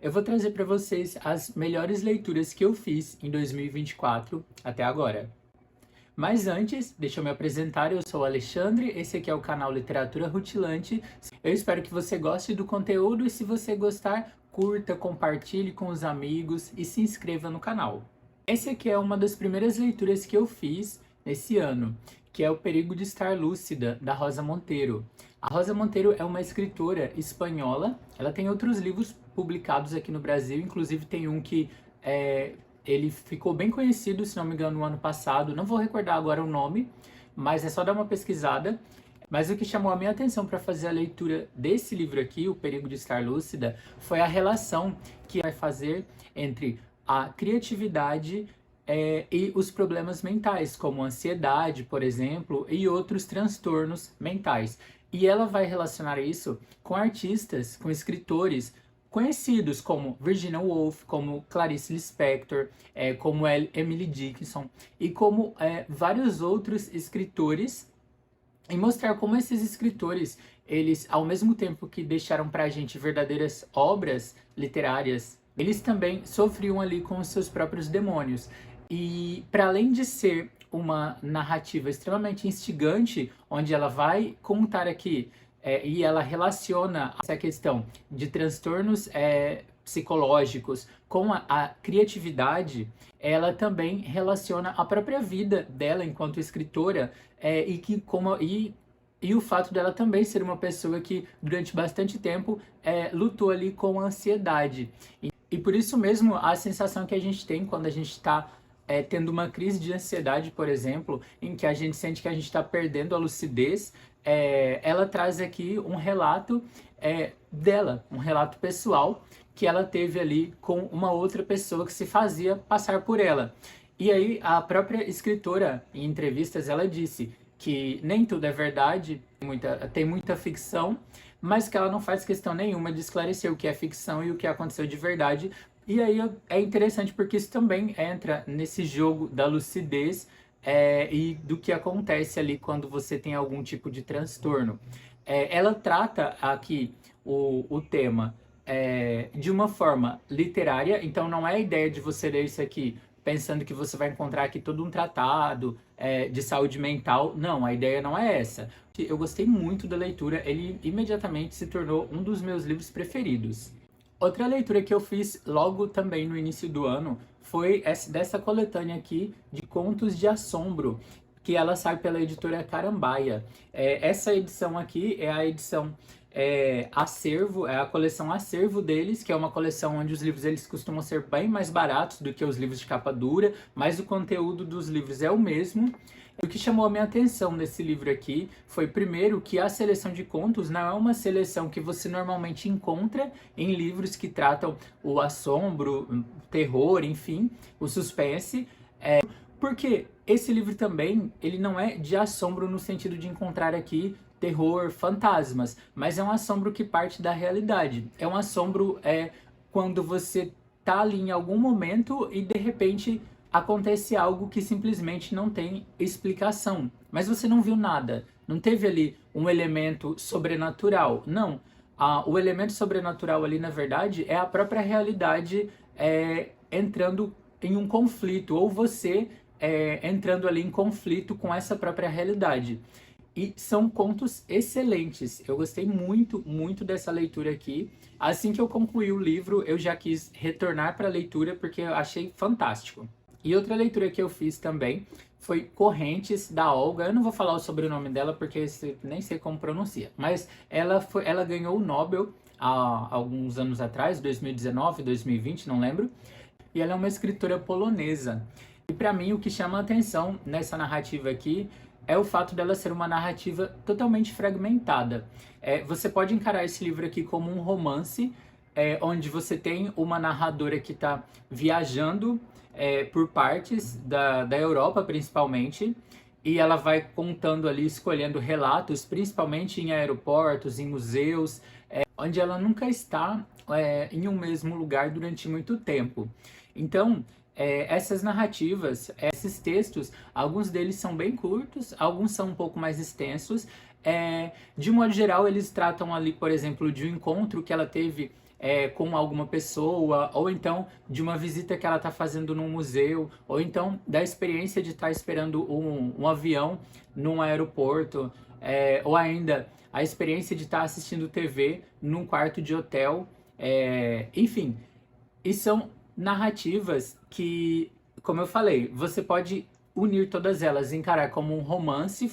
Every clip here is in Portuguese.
Eu vou trazer para vocês as melhores leituras que eu fiz em 2024 até agora. Mas antes, deixa eu me apresentar, eu sou o Alexandre, esse aqui é o canal Literatura Rutilante. Eu espero que você goste do conteúdo e se você gostar, curta, compartilhe com os amigos e se inscreva no canal. Esse aqui é uma das primeiras leituras que eu fiz nesse ano, que é O Perigo de Estar Lúcida, da Rosa Monteiro. A Rosa Monteiro é uma escritora espanhola, ela tem outros livros publicados aqui no Brasil, inclusive tem um que ele ficou bem conhecido, se não me engano, no ano passado, não vou recordar agora o nome, mas é só dar uma pesquisada. Mas o que chamou a minha atenção para fazer a leitura desse livro aqui, O Perigo de Estar Lúcida, foi a relação que vai fazer entre a criatividade e os problemas mentais, como ansiedade, por exemplo, e outros transtornos mentais. E ela vai relacionar isso com artistas, com escritores conhecidos como Virginia Woolf, como Clarice Lispector, como Emily Dickinson e como vários outros escritores, e mostrar como esses escritores, eles, ao mesmo tempo que deixaram pra gente verdadeiras obras literárias, eles também sofriam ali com os seus próprios demônios. E para além de ser uma narrativa extremamente instigante, onde ela vai contar aqui e ela relaciona essa questão de transtornos psicológicos com a criatividade, ela também relaciona a própria vida dela enquanto escritora e o fato dela também ser uma pessoa que durante bastante tempo lutou ali com a ansiedade. E por isso mesmo a sensação que a gente tem quando a gente está tendo uma crise de ansiedade, por exemplo, em que a gente sente que a gente está perdendo a lucidez, ela traz aqui um relato dela, um relato pessoal que ela teve ali com uma outra pessoa que se fazia passar por ela. E aí a própria escritora, em entrevistas, ela disse que nem tudo é verdade, tem muita ficção, mas que ela não faz questão nenhuma de esclarecer o que é ficção e o que aconteceu de verdade. E aí é interessante porque isso também entra nesse jogo da lucidez e do que acontece ali quando você tem algum tipo de transtorno. Ela trata aqui o tema de uma forma literária, então não é a ideia de você ler isso aqui pensando que você vai encontrar aqui todo um tratado de saúde mental. Não, a ideia não é essa. Eu gostei muito da leitura, ele imediatamente se tornou um dos meus livros preferidos. Outra leitura que eu fiz logo também no início do ano foi dessa coletânea aqui de contos de assombro, que ela sai pela editora Carambaia. Essa edição aqui é a edição Acervo, é a coleção Acervo deles, que é uma coleção onde os livros eles costumam ser bem mais baratos do que os livros de capa dura, mas o conteúdo dos livros é o mesmo. O que chamou a minha atenção nesse livro aqui foi, primeiro, que a seleção de contos não é uma seleção que você normalmente encontra em livros que tratam o assombro, o terror, enfim, o suspense. Porque esse livro também, ele não é de assombro no sentido de encontrar aqui terror, fantasmas, mas é um assombro que parte da realidade. É um assombro quando você tá ali em algum momento e de repente acontece algo que simplesmente não tem explicação. Mas você não viu nada, não teve ali um elemento sobrenatural. Não, o elemento sobrenatural ali, na verdade, é a própria realidade entrando em um conflito, ou você entrando ali em conflito com essa própria realidade. E são contos excelentes. Eu gostei muito, muito dessa leitura aqui. Assim que eu concluí o livro, eu já quis retornar para a leitura porque eu achei fantástico. E outra leitura que eu fiz também foi Correntes, da Olga. Eu não vou falar o sobrenome dela porque nem sei como pronuncia. Mas ela ganhou o Nobel há alguns anos atrás, 2019, 2020, não lembro. E ela é uma escritora polonesa. E para mim o que chama a atenção nessa narrativa aqui é o fato dela ser uma narrativa totalmente fragmentada. Você pode encarar esse livro aqui como um romance, onde você tem uma narradora que está viajando por partes da Europa, principalmente, e ela vai contando ali, escolhendo relatos, principalmente em aeroportos, em museus, onde ela nunca está em um mesmo lugar durante muito tempo. Então, essas narrativas, esses textos, alguns deles são bem curtos, alguns são um pouco mais extensos. De modo geral, eles tratam ali, por exemplo, de um encontro que ela teve com alguma pessoa, ou então de uma visita que ela está fazendo num museu, ou então da experiência de estar esperando um avião num aeroporto, ou ainda a experiência de estar assistindo TV num quarto de hotel, enfim. E são narrativas que, como eu falei, você pode unir todas elas, encarar como um romance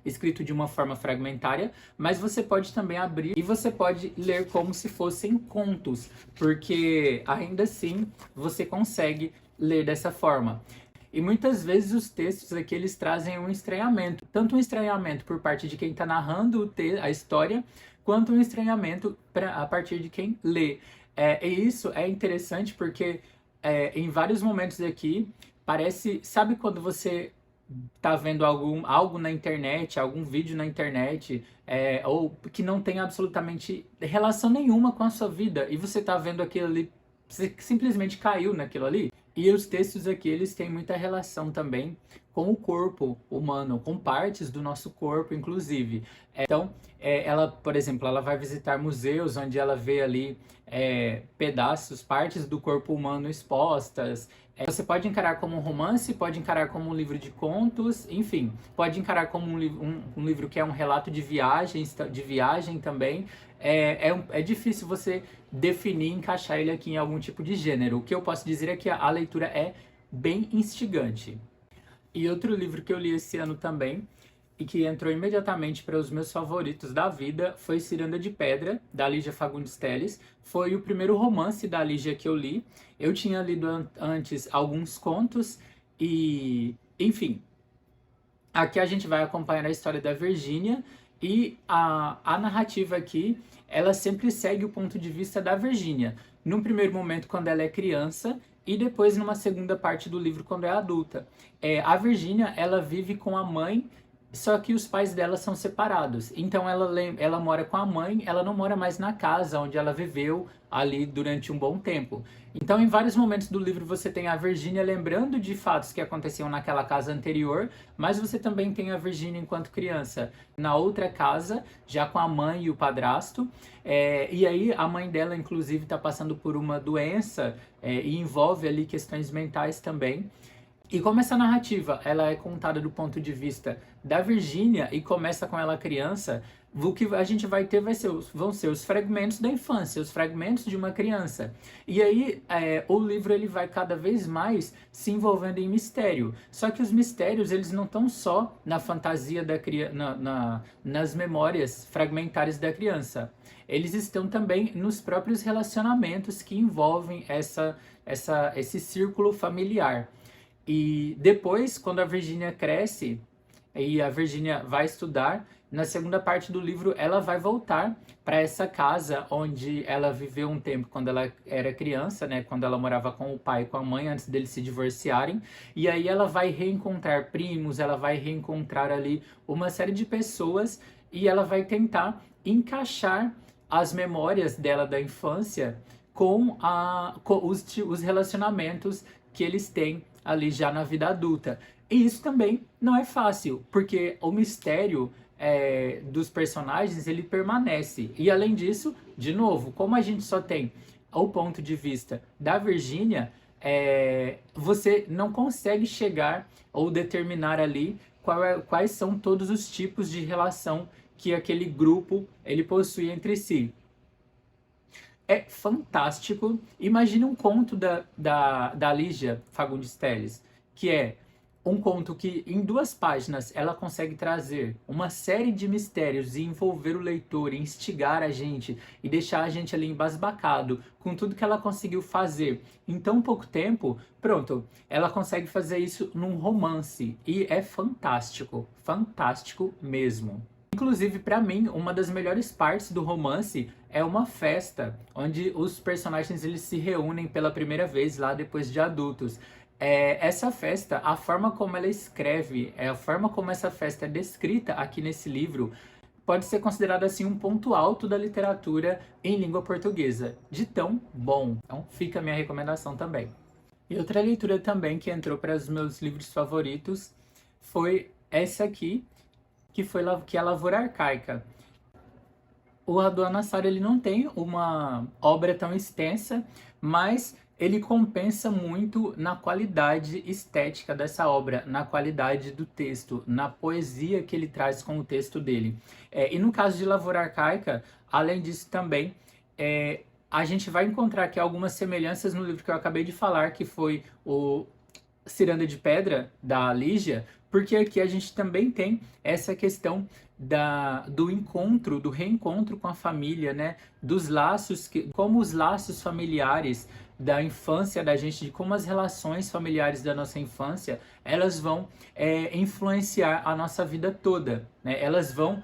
escrito de uma forma fragmentária, mas você pode também abrir e você pode ler como se fossem contos, porque ainda assim você consegue ler dessa forma. E muitas vezes os textos aqui eles trazem um estranhamento, tanto um estranhamento por parte de quem está narrando a história, quanto um estranhamento a partir de quem lê. E isso é interessante porque em vários momentos aqui parece, sabe quando você tá vendo algo na internet, algum vídeo na internet, ou que não tem absolutamente relação nenhuma com a sua vida, e você tá vendo aquilo ali, você simplesmente caiu naquilo ali? E os textos aqui, eles têm muita relação também com o corpo humano, com partes do nosso corpo, inclusive. Então, ela, por exemplo, ela vai visitar museus onde ela vê ali pedaços, partes do corpo humano expostas. Você pode encarar como um romance, pode encarar como um livro de contos, enfim, pode encarar como um livro que é um relato de viagem também. É difícil você definir, encaixar ele aqui em algum tipo de gênero. O que eu posso dizer é que a leitura é bem instigante. E outro livro que eu li esse ano também, e que entrou imediatamente para os meus favoritos da vida, foi Ciranda de Pedra, da Lígia Fagundes Telles. Foi o primeiro romance da Lígia que eu li. Eu tinha lido antes alguns contos e, enfim, aqui a gente vai acompanhar a história da Virgínia e a narrativa aqui, ela sempre segue o ponto de vista da Virgínia. Num primeiro momento, quando ela é criança, e depois numa segunda parte do livro, quando é adulta. A Virgínia, ela vive com a mãe, só que os pais dela são separados. Então ela mora com a mãe, ela não mora mais na casa onde ela viveu ali durante um bom tempo. Então, em vários momentos do livro, você tem a Virgínia lembrando de fatos que aconteciam naquela casa anterior, mas você também tem a Virgínia enquanto criança na outra casa, já com a mãe e o padrasto. E aí a mãe dela, inclusive, está passando por uma doença e envolve ali questões mentais também. E como essa narrativa ela é contada do ponto de vista da Virgínia e começa com ela criança, o que a gente vai ter vão ser os fragmentos da infância, os fragmentos de uma criança. E aí o livro ele vai cada vez mais se envolvendo em mistério. Só que os mistérios eles não estão só na fantasia da nas memórias fragmentares da criança. Eles estão também nos próprios relacionamentos que envolvem esse círculo familiar. E depois, quando a Virgínia cresce e a Virgínia vai estudar, na segunda parte do livro ela vai voltar para essa casa onde ela viveu um tempo quando ela era criança, né? Quando ela morava com o pai e com a mãe antes deles se divorciarem. E aí ela vai reencontrar primos, ela vai reencontrar ali uma série de pessoas e ela vai tentar encaixar as memórias dela da infância com os relacionamentos que eles têm ali já na vida adulta. E isso também não é fácil, porque o mistério dos personagens, ele permanece. E além disso, de novo, como a gente só tem o ponto de vista da Virgínia, você não consegue chegar ou determinar ali quais são todos os tipos de relação que aquele grupo ele possui entre si. É fantástico. Imagina um conto da Lígia Fagundes Telles, que é um conto que em 2 páginas ela consegue trazer uma série de mistérios e envolver o leitor, e instigar a gente e deixar a gente ali embasbacado com tudo que ela conseguiu fazer em tão pouco tempo. Pronto, ela consegue fazer isso num romance e é fantástico, fantástico mesmo. Inclusive, para mim, uma das melhores partes do romance é uma festa, onde os personagens eles se reúnem pela primeira vez lá depois de adultos. Essa festa, a forma como ela escreve, a forma como essa festa é descrita aqui nesse livro, pode ser considerado assim um ponto alto da literatura em língua portuguesa, de tão bom. Então fica a minha recomendação também. E outra leitura também que entrou para os meus livros favoritos foi essa aqui, que é a Lavoura Arcaica. O Radu Nassar, ele não tem uma obra tão extensa, mas ele compensa muito na qualidade estética dessa obra, na qualidade do texto, na poesia que ele traz com o texto dele. E no caso de Lavoura Arcaica, além disso também, a gente vai encontrar aqui algumas semelhanças no livro que eu acabei de falar, que foi o Ciranda de Pedra, da Lígia, porque aqui a gente também tem essa questão do encontro, do reencontro com a família, né? Dos laços, como os laços familiares da infância da gente, de como as relações familiares da nossa infância, elas vão influenciar a nossa vida toda, né? Elas vão...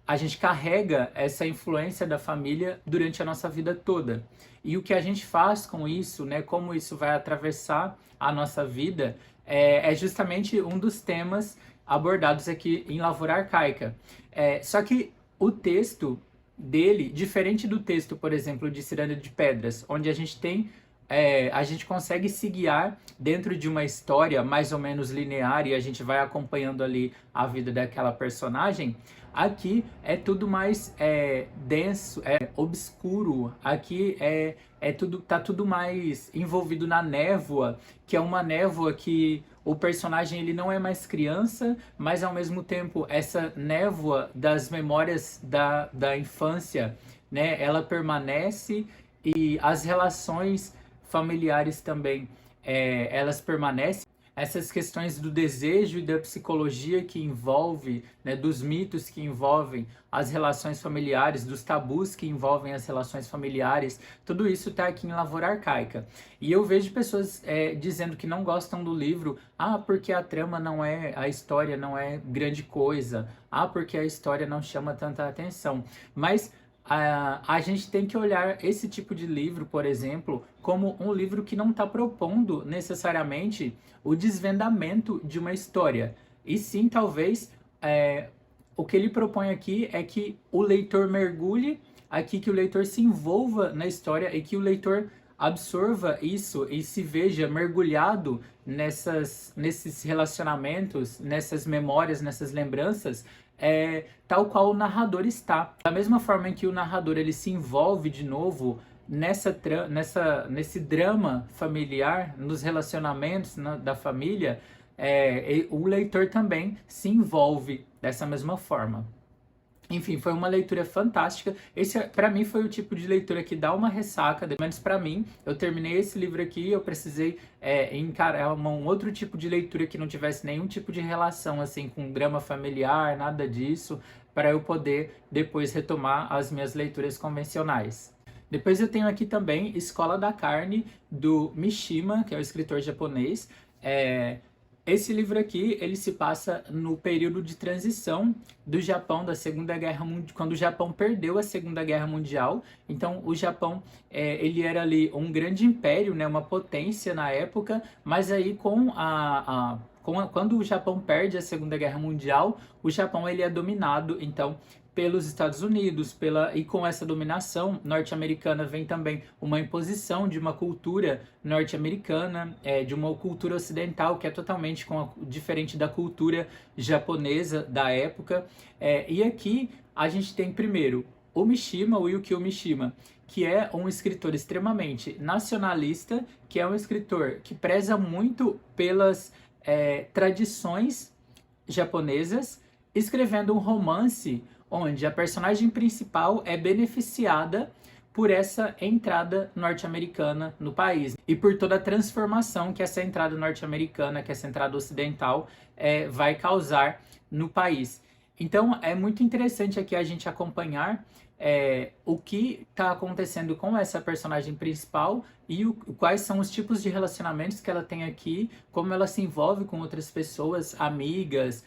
a gente carrega essa influência da família durante a nossa vida toda. E o que a gente faz com isso, né, como isso vai atravessar a nossa vida, é justamente um dos temas abordados aqui em Lavoura Arcaica. Só que o texto dele, diferente do texto, por exemplo, de Ciranda de Pedras, onde a gente consegue se guiar dentro de uma história mais ou menos linear e a gente vai acompanhando ali a vida daquela personagem. Aqui é tudo mais denso, obscuro. Aqui tá tudo mais envolvido na névoa, que é uma névoa que o personagem ele não é mais criança, mas ao mesmo tempo essa névoa das memórias da infância, né, ela permanece e as relações familiares também, elas permanecem. Essas questões do desejo e da psicologia que envolve, né, dos mitos que envolvem as relações familiares, dos tabus que envolvem as relações familiares, tudo isso está aqui em Lavoura Arcaica. E eu vejo pessoas dizendo que não gostam do livro, porque a trama não a história não é grande coisa, porque a história não chama tanta atenção. Mas a gente tem que olhar esse tipo de livro, por exemplo, como um livro que não está propondo necessariamente o desvendamento de uma história. E sim, talvez, o que ele propõe aqui é que o leitor mergulhe aqui, que o leitor se envolva na história e que o leitor absorva isso e se veja mergulhado nesses relacionamentos, nessas memórias, nessas lembranças, tal qual o narrador está. Da mesma forma em que o narrador ele se envolve de novo nesse drama familiar, nos relacionamentos da família, o leitor também se envolve dessa mesma forma. Enfim, foi uma leitura fantástica. Esse, para mim, foi o tipo de leitura que dá uma ressaca. Pelo menos para mim, eu terminei esse livro aqui, eu precisei encarar um outro tipo de leitura que não tivesse nenhum tipo de relação assim com drama familiar, nada disso, para eu poder depois retomar as minhas leituras convencionais. Depois eu tenho aqui também Escola da Carne, do Mishima, que é o escritor japonês. Esse livro aqui, ele se passa no período de transição do Japão, da Segunda Guerra Mundial, quando o Japão perdeu a Segunda Guerra Mundial. Então, o Japão, ele era ali um grande império, né, uma potência na época, mas aí quando o Japão perde a Segunda Guerra Mundial, o Japão ele é dominado, então, pelos Estados Unidos, e com essa dominação norte-americana vem também uma imposição de uma cultura norte-americana, de uma cultura ocidental que é totalmente diferente da cultura japonesa da época. E aqui a gente tem primeiro o Mishima, o Yukio Mishima, que é um escritor extremamente nacionalista, que é um escritor que preza muito pelas tradições japonesas, escrevendo um romance onde a personagem principal é beneficiada por essa entrada norte-americana no país e por toda a transformação que essa entrada norte-americana, que essa entrada ocidental vai causar no país. Então é muito interessante aqui a gente acompanhar o que está acontecendo com essa personagem principal e quais são os tipos de relacionamentos que ela tem aqui, como ela se envolve com outras pessoas, amigas,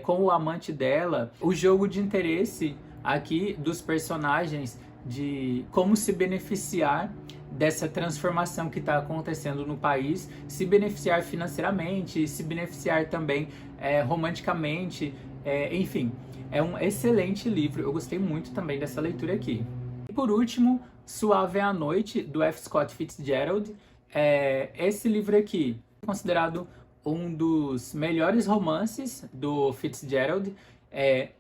com o amante dela, o jogo de interesse aqui dos personagens, de como se beneficiar dessa transformação que está acontecendo no país, se beneficiar financeiramente, se beneficiar também romanticamente, enfim, é um excelente livro, eu gostei muito também dessa leitura aqui. E por último, Suave é a Noite, do F. Scott Fitzgerald. Esse livro aqui é considerado um dos melhores romances do Fitzgerald.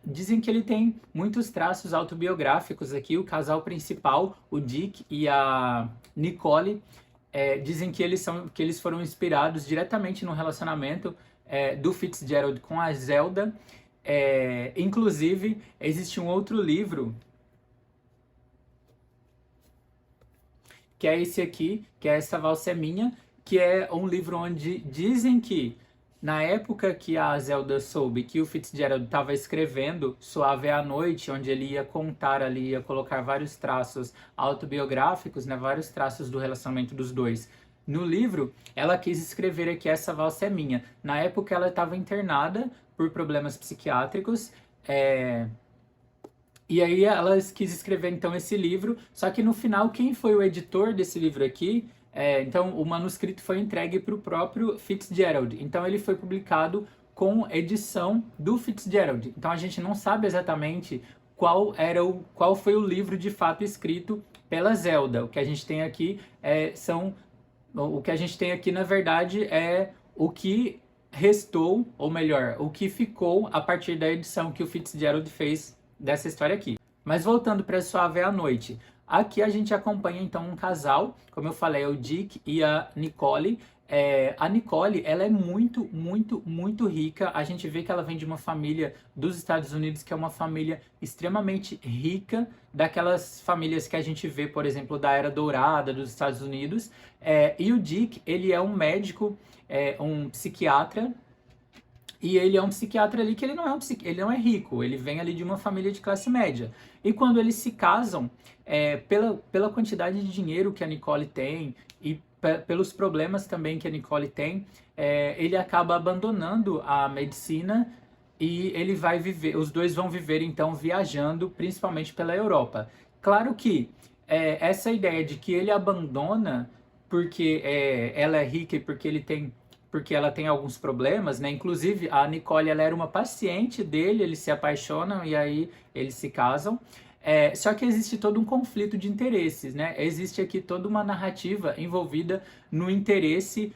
Dizem que ele tem muitos traços autobiográficos aqui. O casal principal, o Dick e a Nicole, dizem que eles foram inspirados diretamente no relacionamento do Fitzgerald com a Zelda. Inclusive, existe um outro livro, que é esse aqui, que é Essa Valsa é Minha, que é um livro onde dizem que, na época que a Zelda soube que o Fitzgerald estava escrevendo Suave é a Noite, onde ele ia contar ali, ia colocar vários traços autobiográficos, né, vários traços do relacionamento dos dois. No livro, ela quis escrever aqui Essa Valsa é Minha. Na época, ela estava internada por problemas psiquiátricos, e aí ela quis escrever então esse livro, só que no final quem foi o editor desse livro aqui, então o manuscrito foi entregue para o próprio Fitzgerald, então ele foi publicado com edição do Fitzgerald. Então a gente não sabe exatamente qual foi o livro de fato escrito pela Zelda. O que a gente tem aqui na verdade é o que restou, ou melhor, o que ficou a partir da edição que o Fitzgerald fez dessa história aqui. Mas voltando para Suave é a Noite, aqui a gente acompanha então um casal, como eu falei, é o Dick e a Nicole. A Nicole, ela é muito, muito, muito rica. A gente vê que ela vem de uma família dos Estados Unidos, que é uma família extremamente rica, daquelas famílias que a gente vê, por exemplo, da Era Dourada dos Estados Unidos. E o Dick, ele é um médico, um psiquiatra. E ele é um psiquiatra ali que ele não é rico, ele vem ali de uma família de classe média. E quando eles se casam, pela quantidade de dinheiro que a Nicole tem e pelos problemas também que a Nicole tem, ele acaba abandonando a medicina e ele vai viver, os dois vão viver então viajando, principalmente pela Europa. Claro que essa ideia de que ele abandona porque ela é rica e porque ela tem alguns problemas, né? Inclusive, a Nicole, ela era uma paciente dele, eles se apaixonam e aí eles se casam. Só que existe todo um conflito de interesses, né? Existe aqui toda uma narrativa envolvida no interesse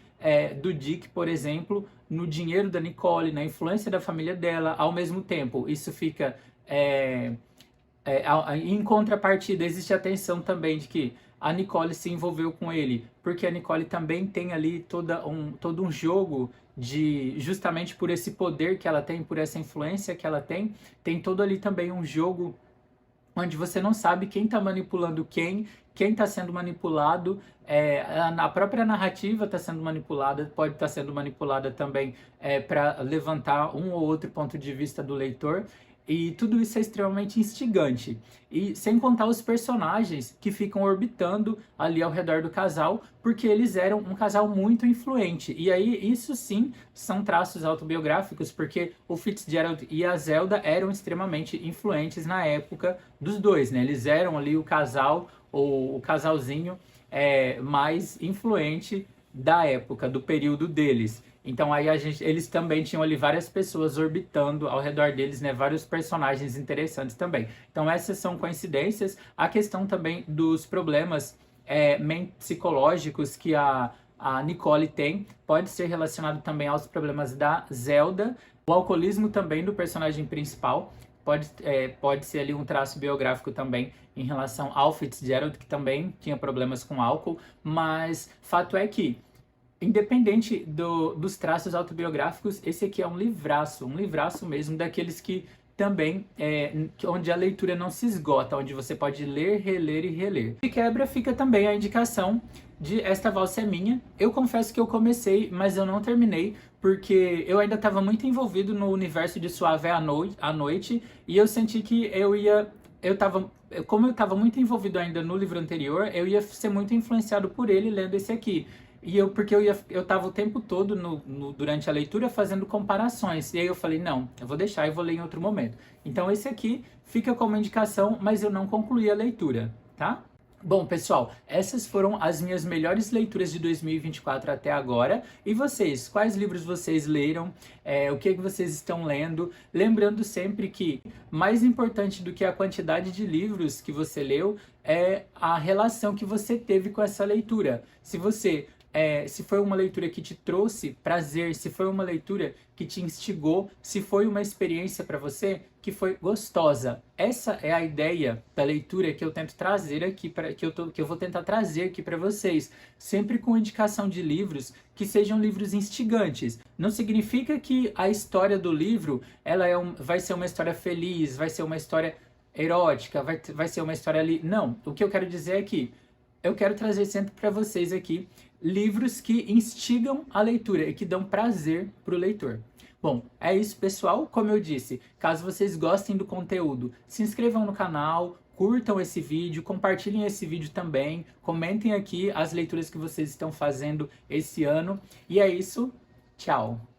do Dick, por exemplo, no dinheiro da Nicole, na influência da família dela. Ao mesmo tempo, isso fica... em contrapartida, existe a tensão também de que a Nicole se envolveu com ele, porque a Nicole também tem ali todo um jogo justamente por esse poder que ela tem, por essa influência que ela tem todo ali também um jogo onde você não sabe quem está manipulando quem está sendo manipulado, a própria narrativa está sendo manipulada, pode estar sendo manipulada também para levantar um ou outro ponto de vista do leitor. E tudo isso é extremamente instigante. E sem contar os personagens que ficam orbitando ali ao redor do casal, porque eles eram um casal muito influente. E aí, isso sim, são traços autobiográficos, porque o Fitzgerald e a Zelda eram extremamente influentes na época dos dois, né? Eles eram ali o casal, ou o casalzinho mais influente da época, do período deles. Então aí eles também tinham ali várias pessoas orbitando ao redor deles, né? Vários personagens interessantes também. Então essas são coincidências. A questão também dos problemas psicológicos que a Nicole tem pode ser relacionado também aos problemas da Zelda. O alcoolismo também do personagem principal pode ser ali um traço biográfico também em relação ao Fitzgerald, que também tinha problemas com álcool. Mas fato é que, independente dos traços autobiográficos, esse aqui é um livraço mesmo, daqueles que também, onde a leitura não se esgota, onde você pode ler, reler e reler. De quebra fica também a indicação de Esta Valsa é Minha. Eu confesso que eu comecei, mas eu não terminei, porque eu ainda estava muito envolvido no universo de Suave à Noite, e eu senti que como eu estava muito envolvido ainda no livro anterior, eu ia ser muito influenciado por ele lendo esse aqui. Porque eu tava o tempo todo durante a leitura fazendo comparações. E aí eu falei, não, eu vou deixar e vou ler em outro momento. Então esse aqui fica como indicação, mas eu não concluí a leitura, tá? Bom, pessoal, essas foram as minhas melhores leituras de 2024 até agora. E vocês, quais livros vocês leram? O que vocês estão lendo? Lembrando sempre que mais importante do que a quantidade de livros que você leu é a relação que você teve com essa leitura. Se você se foi uma leitura que te trouxe prazer, se foi uma leitura que te instigou, se foi uma experiência para você que foi gostosa. Essa é a ideia da leitura que eu tento trazer aqui, que eu vou tentar trazer aqui para vocês, sempre com indicação de livros que sejam livros instigantes. Não significa que a história do livro vai ser uma história feliz, vai ser uma história erótica, vai ser uma história ali. Não, o que eu quero dizer é que eu quero trazer sempre para vocês aqui livros que instigam a leitura e que dão prazer para o leitor. Bom, é isso, pessoal. Como eu disse, caso vocês gostem do conteúdo, se inscrevam no canal, curtam esse vídeo, compartilhem esse vídeo também, comentem aqui as leituras que vocês estão fazendo esse ano. E é isso, tchau!